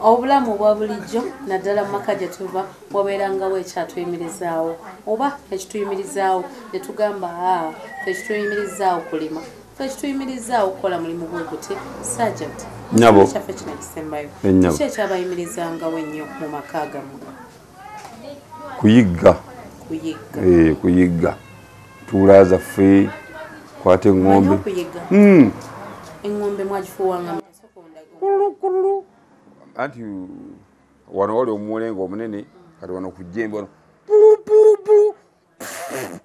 obulamu obwa bulijjo naddala mu maka gye tuva wabeerangawo ekyatuyimirizaawo oba ekituyimirizaawo ne tugamba ekituyimirizaawo kulima ekituyimirizaawo okukola mulimu gwe guti Sergeant kyaffe kino ekisembayo ki ekyabayimirizangawo ennyo mu maka gamu? Kuyigga tuula zaffe kwata eŋŋombe eŋŋombe mwagifuuwanga anti wano wali omuwolenga omunene kati wano ku jjembe wano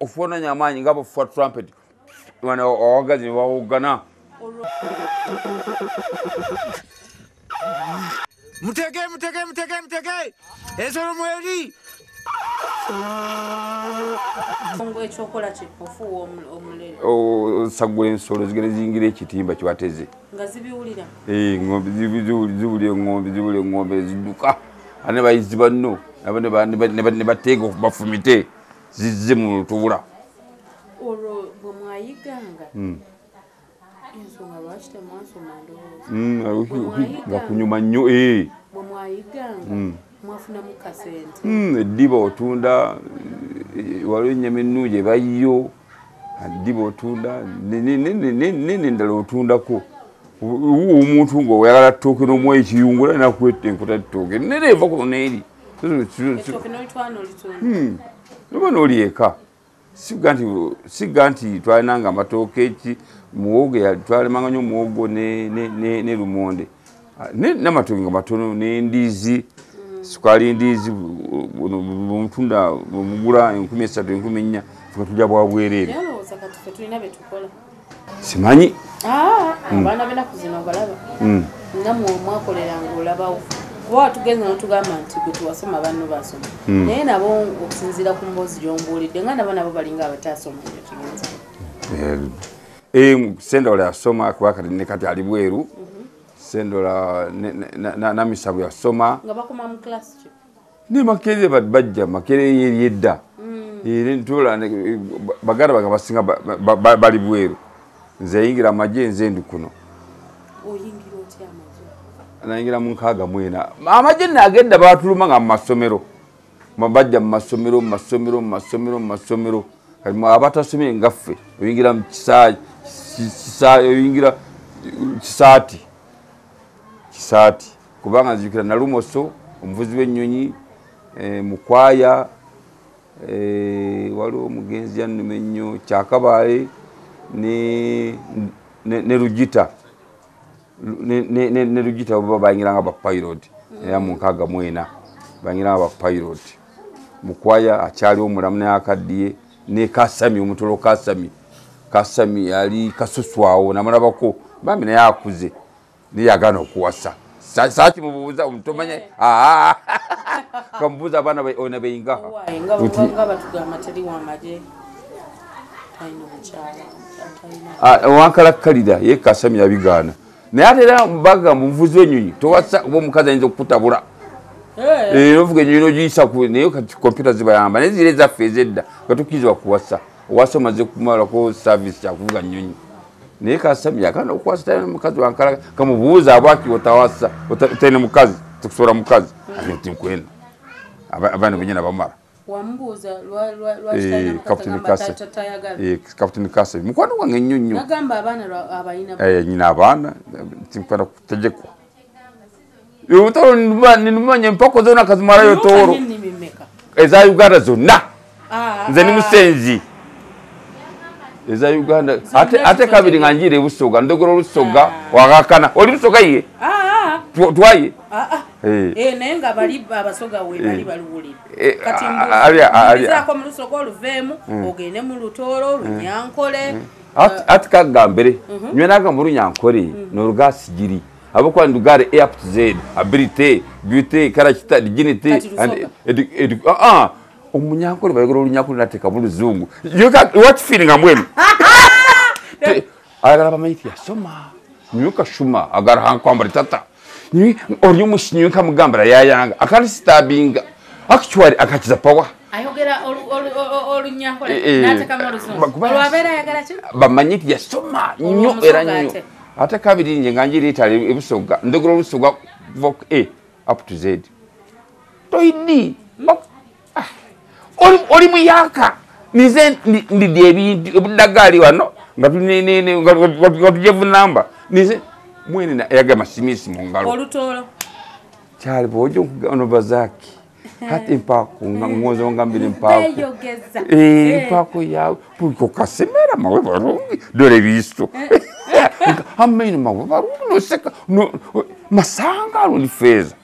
ofuonanya amaanyi nga bofuwa trumpet wano awagazi ne bawogana mutege ensolo mweri ekyokola ki ofuuwa omulere osagula ensolo zigenda ziyingira ekitimba kibateze nga zibiwulira zibula eŋŋombe ezidduka ane bayizi banno ne bateeka bafumite zizze mu lutuula olwo bwe mwayiganga ensonga lwaki temwasoma ndowooza nga kunyuma nnyo bwe mwayiganga mwafunamu kasente eddiba otunda waliwo ennyama ennungi ebayiyo eddiba otunda nendala otundako omuntu ng'oyagala ttooke n'omuwa ekiyungula nakwetta enkota ttooke nera eva kuno n'eri noba n'oli eka sigga nti twalinanga amatooke eki muwogo twalemanga nnyo muwogo ne lumonde n'amatooke nga matono n'endiizi sukali ndiizi omutunda omugula 3,000 4,000 fuka tujja bwa bwereere simanyi abaana b'ennaku zino balaba nga mwakoleranga olabawo kuba watugenza notugamba nti gwe tuwasoma banno basoma naye nabo okusinziira ku mboozi gyombuulidde nga nabo balinga abataasoma kigenza sendola yasoma kuba kati ne kati ali bweru sendola namisabu yasoma nga bakoma mu class ki ne Makerere bajja Makerere yedda ntula bagara baga basinga bali bweru nze yingira amagye nze ndi kuno oyingira otya amagye nayingira mu nkaaga mwena amagye nagenda batuluma nga mu masomero bajja mu masomero kati abatasomye ngaffe oyingira mu oyingira kisaati kubanga nzijukira Nalumoso omuvuzi w'ennyonyi mukwaya waliwo omugenzi yannuma ennyo Kyakabaale ne Rugita ne Rugita bayingiranga bapilot era mu nkaaga mwena bayingiranga bapilot mukwaya akyaliwo omulamu naye akaddiye ne Kasami omutolo Kasami yali kasuswawo namulabako bambi naye akuze niyagana okuwasa saaki mubuuza omutomanye kamubuuza abaana ona beyinga wankalakkalira ye Kasami yabigaana naye ate era mubaga muvuzi w'ennyonyi towasa oba omukazi ayinza okukutabula ovuga ennyonyi nogiyisa naye kompyuta zibayamba naye zire ezaffe ezedda nga tukirizibwa kuwasa owasa omaze kumalako service kyakuvuga nnyonyi naye Kasami yagana okuwasa talina mukazi wankala kamubuuza abwaki otawasa otalina mukazi tukusobola mukazi ati nkwena abaana benyena bamala wamubuuza Captain Kasami mukwano gwange nnyo nnyo nagamba abaana abayina nyina abaana tinkwenda kutegekwa utalo nimumanya mpako zona kazimalayo toro eza Uganda zonna nze ni musenzi eza Uganda ate kabiri nganjire Busoga ndogoro Busoga wakakana oli Busoga ye twaye naye nga bali abasoga we bali baluwulidde kati mbuzaako mu Lusoga oluveemu ogende mu Lutooro Lunyankole ati kagambere nywenaga mu Lunyankole n'olugasigiri abokuba ndugare A up to Z ability beauty character dignity and omunyankole bayogera olunyankole nateeka mu Luzungu what feeling amwemu ayagala bamayiti yasoma nyuka shuma agara hankwambala tata oli omushinyi kamugambira yayanga akalistabinga actually akakiza power ayogera olunyankole nateeka mu Luzungu olwabeera ayagala ki bamanyiti yasoma nnyo era nnyo ate kabiri nje nganjiri itali Busoga ndogoro Busoga vok up to Z toyini oli muyaka nize ndidi ebintu obudagali wano nga tujevu namba nize mwene na yaga masimisi mu ngalo olutolo cyari bojo ono bazaki hati mpako ngozo ngambire mpako mpako yawe puko kasemera mawe barungi dore bisto amene mawe barungi no seka no masanga ni feza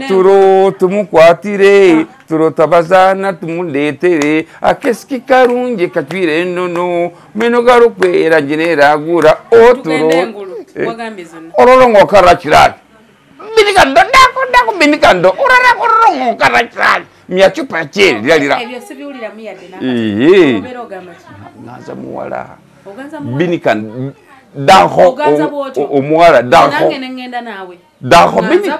turo tumukwatire turo tabazana tumuletere akeski karunje katwire nono meno garo kwera genera gura oturo ororongo karachirani binikando ndako binikando ororongo karachirani miachupa cheri lira ebyo sibiulira miyade naza muwala binikando daho omuwala daho nange ngenda nawe daho bini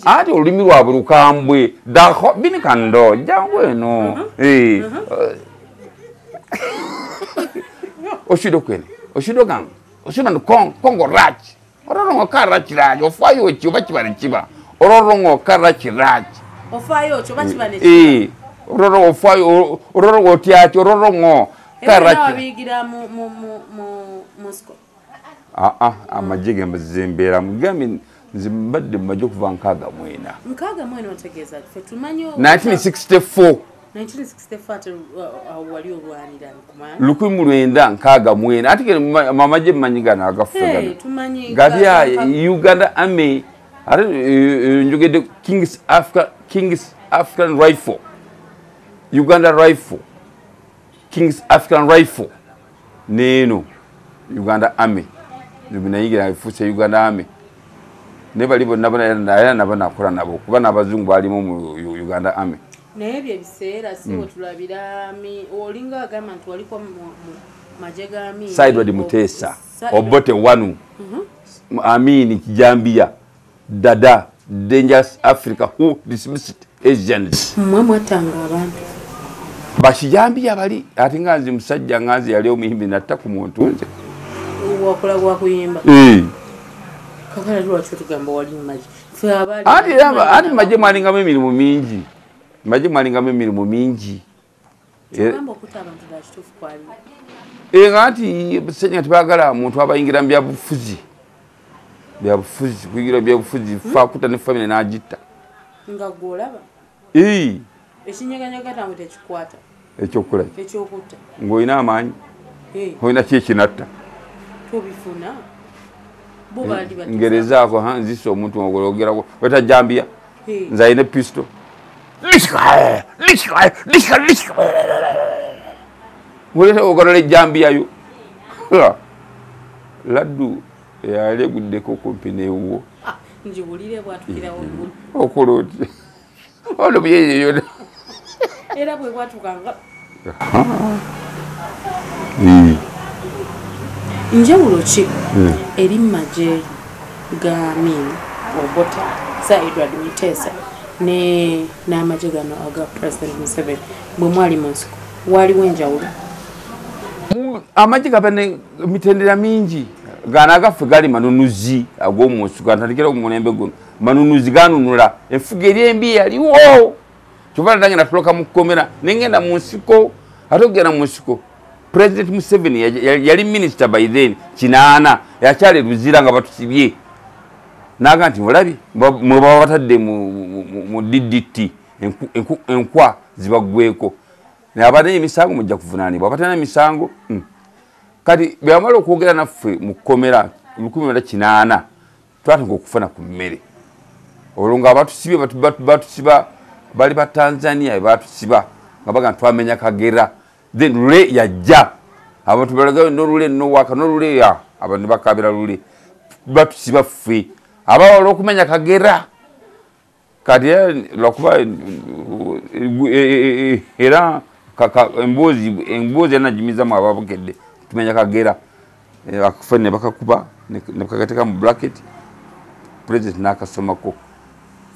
ati olimi lwa bulukambwe daho binikando jangwe no oshido gang oshido kongo rach ororongo karachiraj ofayo chiba chibale chiba ororongo karachiraj ofayo chiba chibale ororongo ofayo ororongo tiachi ororongo karachiraj abigira mu Moscow amajige mbezembera mugami nzimbadde majo kuva nkaga mwena otegeza fe tumanyo 1964 wali olwanira kumanya lukumi lwenda nkaga mwena atige mamaje manyigana agafugana gabya Uganda Army njogede King's African Rifle Uganda Rifle King's African Rifle neno Uganda Army nibinayigira ifuse Uganda Army nebalibo nabana akora nabo kuba nabazungu bali mu Uganda Army nebye biseera siwo tulabira olinga agament waliko majega ami Sideward Mutesa Obote Wanu Amini Kijambia Dada Dangerous Africa who dismissed Asians mwe tanga abantu bashijambia bali ati nganzi musajja nganzi yali omuyimbi natta ku muntu nze wakola gwa kuyimba kakala lwa tutugamba wali maji fe abali ati maje mwalinga emirimu mingi maje mwalinga emirimu mingi ngamba okuta abantu bashitufu kwali ngati senya tibagala muntu abayingira byabufuzi kuyigira byabufuzi fa kuta ne family najita nga golaba ekinyeganyega tamwe tekikwata ekyokola ekyokuta ngoyina amanyi hoina kyekinatta tobifuna bobali bati ngereza ako hanziso omuntu ogologera weta jambia nzaine pisto lishka weta ogolole jambia yo laddu yale guddeko kumpi newo njibulire bwatukira okoloti ono byeyo yo era bwe bwatukanga njawulo ki eri maje ga Amin Obote Sideward Mutesa ne n'amaje gano aga President Museveni bwe mwali Moscow waliwo enjawulo amaje gabane mitendera mingi gana gafe gali manunuzi ag'omunsi gantalikira omulembe guno manunuzi ganunula enfuga eri embi yaliwo kyova nange natuloka mu kkomera nengenda mu nsiko ate okugenda mu nsiko President Museveni yali minister by then kinaana yakyali luzira nga batusibye naga nti olabi mwe baba batadde mu DDT enkwa zibagweko nabadde emisango mujja kuvunaanibwa abatana emisango kati byamala okwogera naffe mu kkomera 1800 twatunga okufuna ku mmere olwo nga batusibye batusiba bali ba Tanzania batusiba nga baga twamenya Kagera then lule yajja abantu balaga n'olule n'owaka n'olule ya abantu bakabira lule batusiba ffe abawala okumenya Kagera kati lwakuba era embuzi enajimizamu ababukedde tumenya Kagera akufune ne bakakuba ne bakateka mu bracket president nakasomako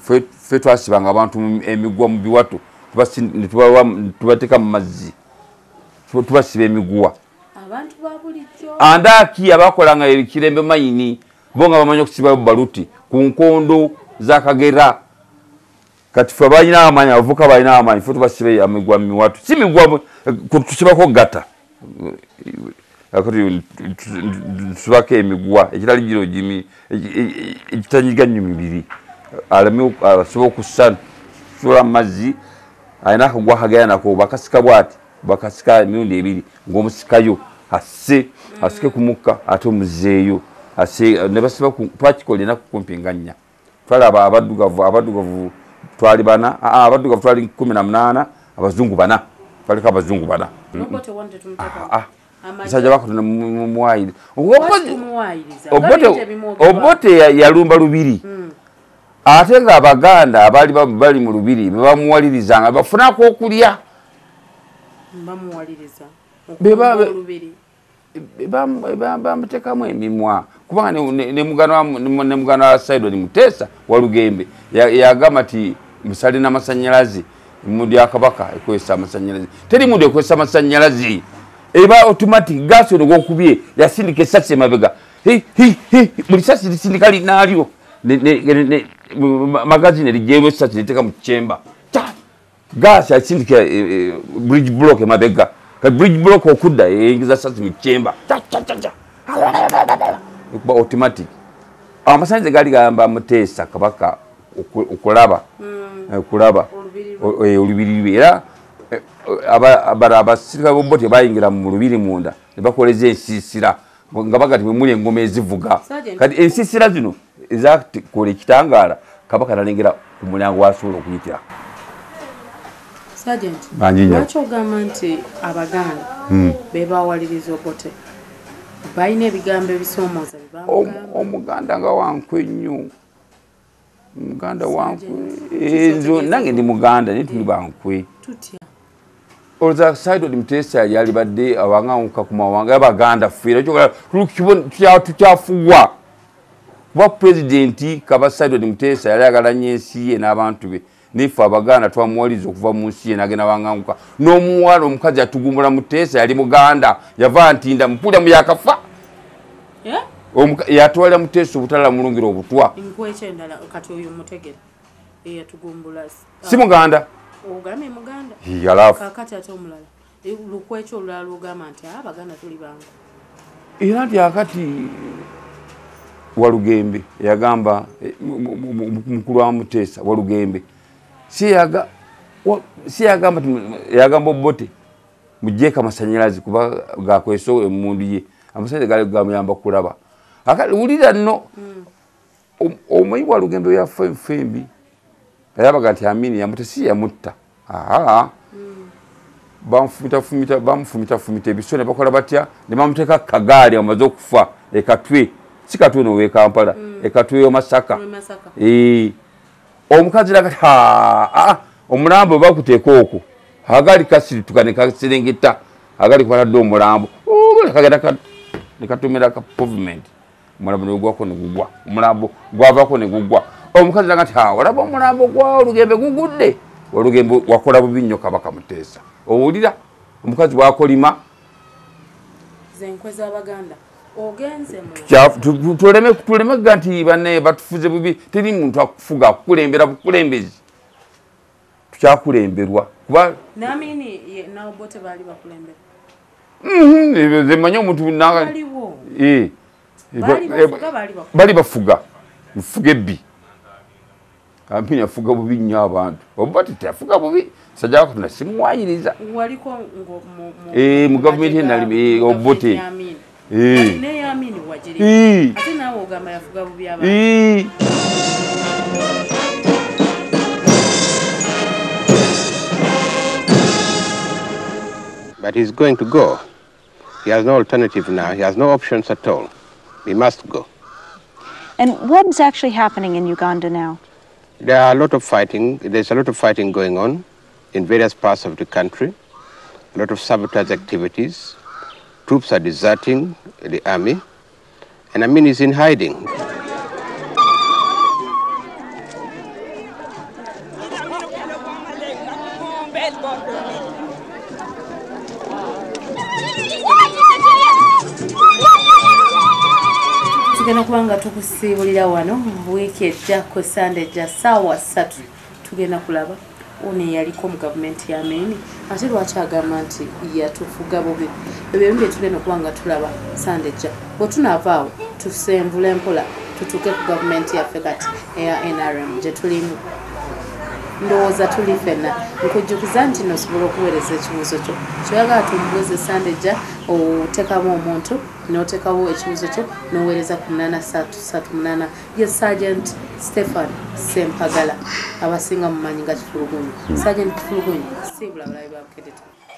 fe twasibanga abantu emigwa mu biwato tubateka mu mazzi tubasiba emiguwa abantu babulijjo andaki abakolanga ekirembe mayini bonga bamanyi okusiba baluti ku nkondo za Kagera kati fe balina amanyi avuka balina amanyi fe tubasibe amigwa miwatu si migwa tusibako gata akati subaka emigwa ekitali giro jimi ekitanyiga nyumibiri alame asibo kusana sura mazi aina kugwa Kagera nako bakasika bwati bakasika miundi ebiri ngomusikayo asike kumuka atomuzeyo ne basiba twakikole na kukumpinganya twala abadugavu twali bana abadugavu twali 18 abazungu bana twali abazungu bana Obote wande tumtaka Saja bako tuna muwaili Obote yalumba lubiri ate nga Abaganda abali mu lubiri bamuwalirizanga bafunako okulya bamuwaliriza lubiri bamutekamu emimwa kubanga ne mugano wa Saidon Mutesa Walugembe yagamba ti musali n'amasanyalazi mudi akabaka ekwesa amasanyalazi teri mudi ekwesa amasanyalazi eba automatic gas ono gokubye yasindike sase mabega buli sase lisindikali nalyo ne magazine lijewe sase liteka mu chamber gas yasindike bridge block mabega ka bridge block okudda ingiza sase mu chamber kuba automatic amasanyalazi gali gamba Mutesa kabaka okulaba olubiri era abasirika bobote bayingira mu lubiri munda ne bakoleza ensisira nga bagati muli engoma ezivuga kati ensisira zino exact kole kitangala kabaka nalengera ku mulyango wasobola okuyitira Sergeant wacho gamanti Abaganda bebawaliriza Obote bayine ebigambo ebisomoza omuganda nga wankwe nnyo Muganda wankwe ezo nange ndi Muganda nituli bankwe tutya Oza Saidon Mutesa yali badde awangawuka ku mawanga y'Abaganda fira kyo tukyafuwa kuba president kaba Saidon Mutesa yali agala nyensi ye n'abantu be nifa Abaganda twamuwaliza okuva mu nsi ye nagenda wangawuka n'omuwala omukazi atugumula Mutesa yali Muganda yava ntinda mpula mu yakafa yatwala Mutesa obutala mulungira obutwa inkweche ndala kati oyo mutegera eyatugumbula si Muganda ogame Muganda yalafu kakati ate omulala lukwecho olulala lugamba nti Abaganda tuli bangu era nti akati Walugembe yagamba mukulu wa Mutesa Walugembe si yagamba Obote mujeka amasanyalazi kuba gakweso emundu ye amasanyalazi gali gamuyamba kulaba akali ulira nno omuyi Walugembe yafa enfembi yabaga nti Amini yamutesi yamutta bamufumita ebisone bakola batya ne bamuteka kagaali amaze okufa ekatwe si Katwe no we Kampala ekatwe yo Masaka omukazi nakati omulambo bakuteeka okwo agali kasiri tukane kaserengeta agali kwaladde omulambo kagenda nekatumira ka pavement omulambo negwako negugwa omulambo gwavako negugwa omukazi nakati olaba omulambo gwa Walugembe gugudde Walugembe wakola bubi nnyo Kabaka Mutesa owulira omukazi wakolima zenkwe z'Abaganda ogenze mu tuleme ganti bane batufuze bubi teri muntu akufuga akukulembera bukulembezi tukyakulemberwa kuba Namini na Obote bali bakulembera zemanyi omuntu nanga bali bafuga mfuga ebbi Amini afuga bubi nnyo abantu Obote teafuga bubi sajja ko tunasimuwayiriza waliko mu government nali Obote ne Amini wajiri ate nawe ogamba yafuga bubi abantu But he's going to go. He has no alternative now. He has no options at all. He must go. And what's actually happening in Uganda now? There are a lot of fighting. There's a lot of fighting going on in various parts of the country. A lot of sabotage activities. Troops are deserting the army. And Amin is in hiding. tugenda kubanga tukusiibulira wano wiiki ejja ku Sunday ejja ssaawa 3 tugenda kulaba ono yaliko mu gavumenti ya Amin ate lwaki agamba nti yatufuga bubi ebyo bye tugenda kubanga tulaba Sunday ejja bwe tunaavaawo tusenvula empola tutuuke ku gavumenti yaffe kati eya NRM gye tulimu ndowooza tuli ffenna nkujjukiza nti nosobola okuweereza ekibuuzo kyo kyoyagala tumubuuze Sunday ejja oteekamu omuntu n'oteekawo ekibuuzo kyo n'oweereza ku 8338 ye Sergeant Stephen Sempagala abasinga mumanyi nga Kifulugunyu Sergeant Kifulugunyu si bulabulabi bwa Bukedde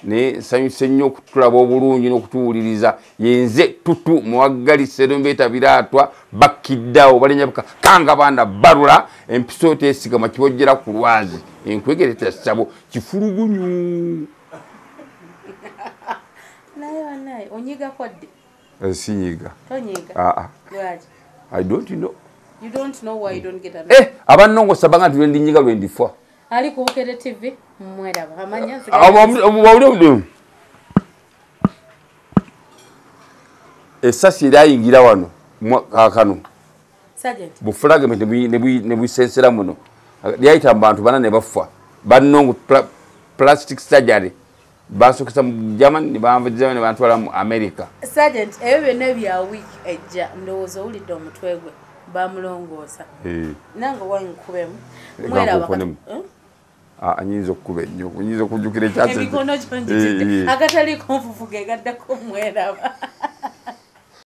ne sanyuse nnyo okutulaba obulungi n'okutuwuliriza yenze tutu muwaggali Serombeeta Biraatwa bakkiddawo balinyabuka kanga banda barula empiso teesigama kibojjera ku lwazi enkwegereta ssabo Kifulugunyu naye onyiga kwadde sinyiga tonyiga lwaki I don't know. You don't know why you don't get a abanongo sabanga tulendinyiga lwendifwa ali ku Bukedde TV mweraba amanya esasi lyayingira wano kakano Sergeant bufulage ne bwisensera muno lyayita mu bantu bana ne bafa bannongo plastic surgery basokesa mu Germany ne banvajja ne bantwala mu America. Sergeant ebyo byonna bya week ejja ndowooza owulidde omutwe gwe bamulongoosa nange wankubemu mweraba anyinza okukuba ennyo oyinza okujjukira ekyasa emikono gyonjitidde akatali konfufu ge gaddako mweraba